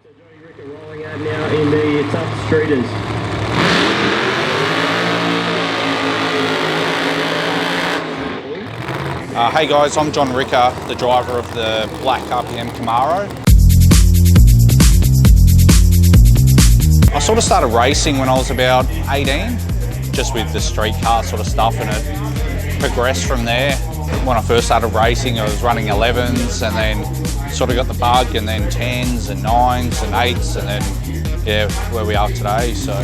Ricca rolling out now in the tough streeters. Hey guys, I'm John Ricca, the driver of the black RPM Camaro. I sort of started racing when I was about 18, just with the street car sort of stuff, and it progressed from there. When I first started racing, I was running 11s, and then sort of got the bug, and then 10s and 9s and 8s, and then yeah, where we are today. So I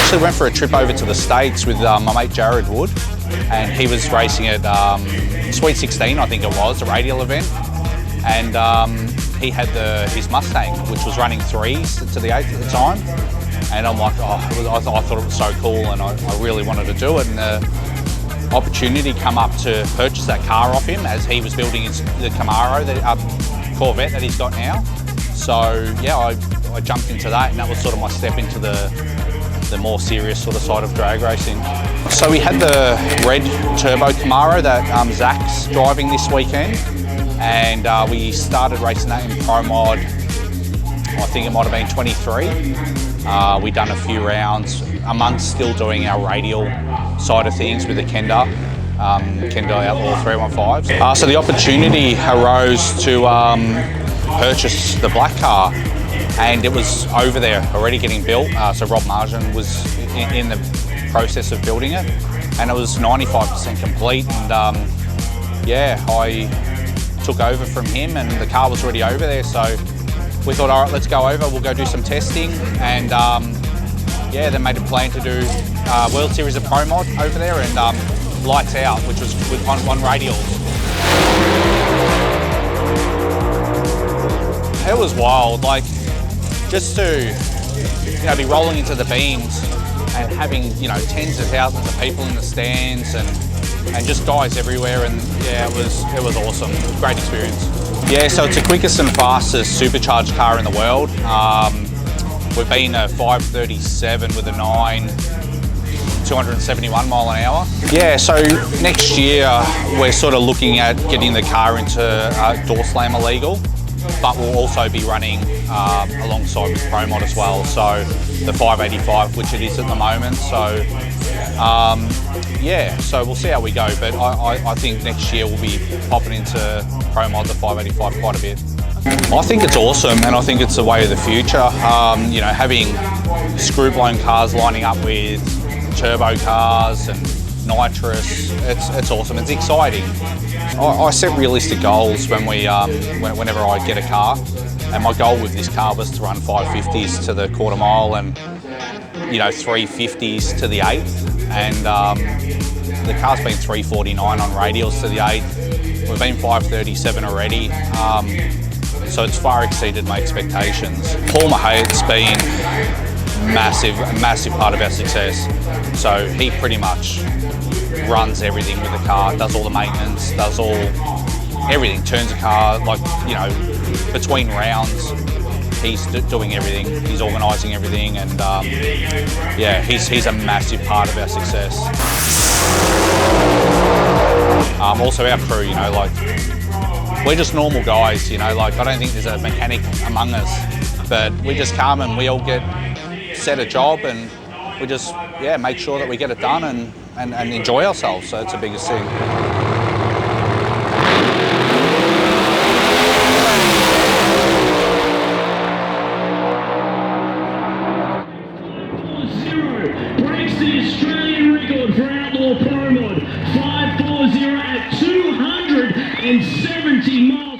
actually went for a trip over to the States with my mate Jared Wood, and he was racing at Sweet 16, I think it was, a radial event, and he had his Mustang, which was running 3s to the 8th at the time, and I'm like, I thought it was so cool, and I really wanted to do it, and the opportunity come up to purchase that car off him as he was building the Camaro, the Corvette that he's got now. So yeah, I jumped into that, and that was sort of my step into the more serious sort of side of drag racing. So we had the red turbo Camaro that Zach's driving this weekend, and we started racing that in Pro Mod, I think it might have been 23. We done a few rounds amongst still doing our radial side of things with the Kenda Outlaw 315s. So the opportunity arose to purchase the black car, and it was over there already getting built. So Rob Margin was in the process of building it, and it was 95% complete. And yeah, I took over from him, and the car was already over there. So we thought, all right, let's go over. We'll go do some testing, and yeah, then made a plan to do World Series of Pro Mod over there, and lights out, which was with on radials. It was wild, like just to be rolling into the beams and having tens of thousands of people in the stands and just guys everywhere, and yeah, it was awesome. It was a great experience. Yeah, so it's the quickest and fastest supercharged car in the world. We've been a 537 with a 271 mile an hour. Yeah, so next year we're sort of looking at getting the car into door slammer legal, but we'll also be running alongside with Pro Mod as well. So the 585, which it is at the moment. So yeah, so we'll see how we go. But I think next year we'll be popping into Pro Mod, the 585 quite a bit. I think it's awesome, and I think it's the way of the future. Having screw-blown cars lining up with turbo cars and nitrous, it's awesome. It's exciting. I set realistic goals whenever I get a car, and my goal with this car was to run 550s to the quarter mile and 350s to the 8th, and the car's been 349 on radials to the 8th. We've been 537 already. So it's far exceeded my expectations. Paul Mahay's been a massive part of our success. So he pretty much runs everything with the car, does all the maintenance, does everything, turns the car, between rounds, he's doing everything, he's organising everything, and yeah, he's a massive part of our success. Also our crew, we're just normal guys, I don't think there's a mechanic among us, but we just come and we all get set a job, and we just, make sure that we get it done and enjoy ourselves. So it's the biggest thing. Breaks the Australian record for Outlaw Pro Mod, 540 at 270 miles.